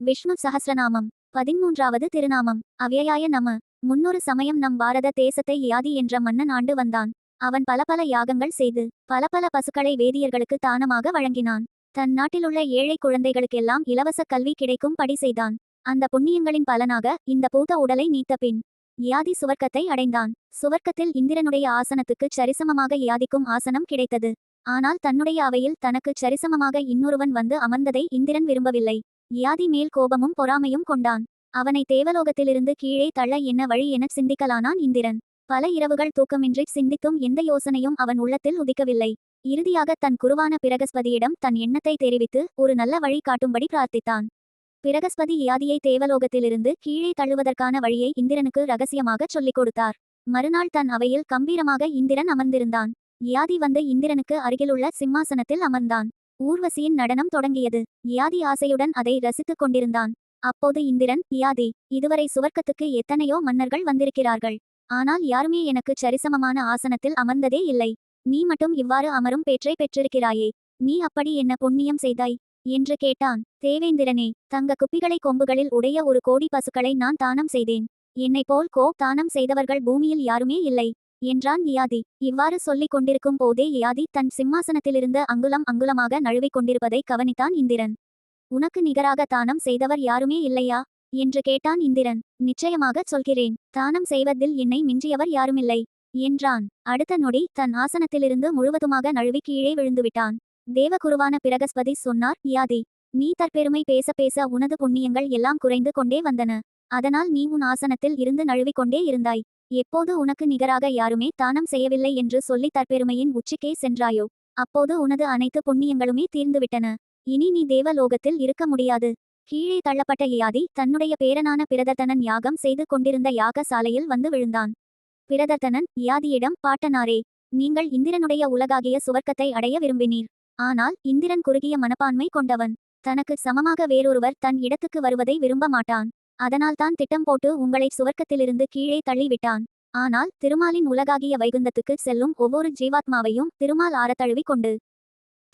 விஷ்ணு சஹஸ்ரநாமம் 13வது திருநாமம். அவ்யயாய நம. முன்னொரு சமயம் நம் பாரத தேசத்தை யயாதி என்ற மன்னன் ஆண்டு வந்தான். அவன் பல பல யாகங்கள் செய்து பல பல பசுக்களை வேதியர்களுக்கு தானமாக வழங்கினான். தன் நாட்டிலுள்ள ஏழை குழந்தைகளுக்கெல்லாம் இலவச கல்வி கிடைக்கும் படி செய்தான். அந்த புண்ணியங்களின் பலனாக இந்த பூத உடலை நீத்த பின் யயாதி சுவர்க்கத்தை அடைந்தான். சுவர்க்கத்தில் இந்திரனுடைய ஆசனத்துக்குச் சரிசமமாக யயாதிக்கும் ஆசனம் கிடைத்தது. ஆனால் தன்னுடைய அவையில் தனக்குச் சரிசமமாக இன்னொருவன் வந்து அமர்ந்ததை இந்திரன் விரும்பவில்லை. யயாதி மேல் கோபமும் பொறாமையும் கொண்டான். அவனை தேவலோகத்திலிருந்து கீழே தள்ள என்ன வழி எனச் சிந்திக்கலானான் இந்திரன். பல இரவுகள் தூக்கமின்றி சிந்தித்தும் எந்த யோசனையும் அவன் உள்ளத்தில் உதிக்கவில்லை. இறுதியாக தன் குருவான பிரகஸ்பதியிடம் தன் எண்ணத்தை தெரிவித்து ஒரு நல்ல வழி காட்டும்படி பிரார்த்தித்தான். பிரகஸ்பதி யயாதியை தேவலோகத்திலிருந்து கீழே தள்ளுவதற்கான வழியை இந்திரனுக்கு ரகசியமாகச் சொல்லிக் கொடுத்தார். மறுநாள் தன் அவையில் கம்பீரமாக இந்திரன் அமர்ந்திருந்தான். யயாதி வந்து இந்திரனுக்கு அருகிலுள்ள சிம்மாசனத்தில் அமர்ந்தான். ஊர்வசியின் நடனம் தொடங்கியது. யயாதி ஆசையுடன் அதை ரசித்துக் கொண்டிருந்தான். அப்போது இந்திரன், யயாதி, இதுவரை சுவர்க்கத்துக்கு எத்தனையோ மன்னர்கள் வந்திருக்கிறார்கள். ஆனால் யாருமே எனக்குச் சரிசமமான ஆசனத்தில் அமர்ந்ததே இல்லை. நீ மட்டும் இவ்வாறு அமரும் பேற்றை பெற்றிருக்கிறாயே. நீ அப்படி என்ன புண்ணியம் செய்தாய் என்று கேட்டான். தேவேந்திரனே, தங்க குப்பிகளை கொம்புகளில் உடைய 1,00,00,000 பசுக்களை நான் தானம் செய்தேன். என்னைப் போல் தானம் செய்தவர்கள் பூமியில் யாருமே இல்லை என்றான் யயாதி. இவ்வாறு சொல்லிக் கொண்டிருக்கும் போதே யயாதி தன் சிம்மாசனத்திலிருந்து அங்குலம் அங்குலமாக நழுவிக் கொண்டிருப்பதை கவனித்தான் இந்திரன். உனக்கு நிகராக தானம் செய்தவர் யாருமே இல்லையா என்று கேட்டான் இந்திரன். நிச்சயமாகச் சொல்கிறேன். தானம் செய்வதில் என்னை மிஞ்சியவர் யாருமில்லை என்றான். அடுத்த நொடி தன் ஆசனத்திலிருந்து முழுவதுமாக நழுவி கீழே விழுந்துவிட்டான். தேவகுருவான பிரகஸ்பதி சொன்னார், யயாதி, நீ தற்பெருமை பேச பேச உனது புண்ணியங்கள் எல்லாம் குறைந்து கொண்டே வந்தன. அதனால் நீ உன் ஆசனத்தில் இருந்து நழுவிக் கொண்டே இருந்தாய். எப்போது உனக்கு நிகராக யாருமே தானம் செய்யவில்லை என்று சொல்லி தற்பெருமையின் உச்சிக்கே சென்றாயோ அப்போது உனது அனைத்து புண்ணியங்களுமே தீர்ந்துவிட்டன. இனி நீ தேவலோகத்தில் இருக்க முடியாது. கீழே தள்ளப்பட்ட யயாதி தன்னுடைய பேரனான பிரதர்த்தனன் யாகம் செய்து கொண்டிருந்த யாக சாலையில் வந்து விழுந்தான். பிரதர்த்தனன் யயாதியிடம், பாட்டனாரே, நீங்கள் இந்திரனுடைய உலகாகிய சுவர்க்கத்தை அடைய விரும்பினீர். ஆனால் இந்திரன் குறுகிய மனப்பான்மை கொண்டவன். தனக்கு சமமாக வேறொருவர் தன் இடத்துக்கு வருவதை விரும்ப மாட்டான். அதனால்தான் திட்டம் போட்டு உங்களை சுவர்க்கத்திலிருந்து கீழே தள்ளிவிட்டான். ஆனால் திருமாலின் உலகாகிய வைகுந்தத்துக்கு செல்லும் ஒவ்வொரு ஜீவாத்மாவையும் திருமால் ஆரத்தழுவி கொண்டு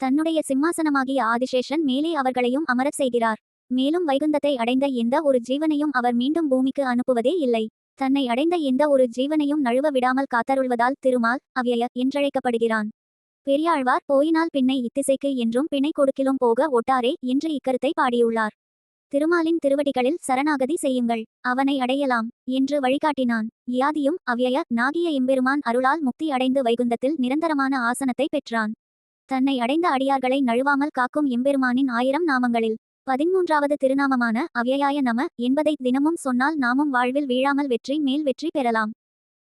தன்னுடைய சிம்மாசனமாகிய ஆதிசேஷன் மேலே அவர்களையும் அமரச் செய்கிறார். மேலும் வைகுந்தத்தை அடைந்த எந்த ஒரு ஜீவனையும் அவர் மீண்டும் பூமிக்கு அனுப்புவதே இல்லை. தன்னை அடைந்த எந்த ஒரு ஜீவனையும் நழுவ விடாமல் காத்தருள்வதால் திருமால் அவ்யய என்றழைக்கப்படுகிறான். பெரியாழ்வார் போயினால் பின்னை இத்திசைக்கு என்றும் பிணை கொடுக்கிலும் போக ஒட்டாரே என்று இக்கருத்தை பாடியுள்ளார். திருமாலின் திருவடிகளில் சரணாகதி செய்யுங்கள், அவனை அடையலாம் என்று வழிகாட்டினான். யயாதியும் அவ்யய நாகிய எம்பெருமான் அருளால் முக்தி அடைந்து வைகுந்தத்தில் நிரந்தரமான ஆசனத்தை பெற்றான். தன்னை அடைந்த அடியார்களை நழுவாமல் காக்கும் எம்பெருமானின் 1000 நாமங்களில் 13வது திருநாமமான அவ்யயாய நம என்பதை தினமும் சொன்னால் நாமும் வாழ்வில் வீழாமல் வெற்றி மேல் வெற்றி பெறலாம்.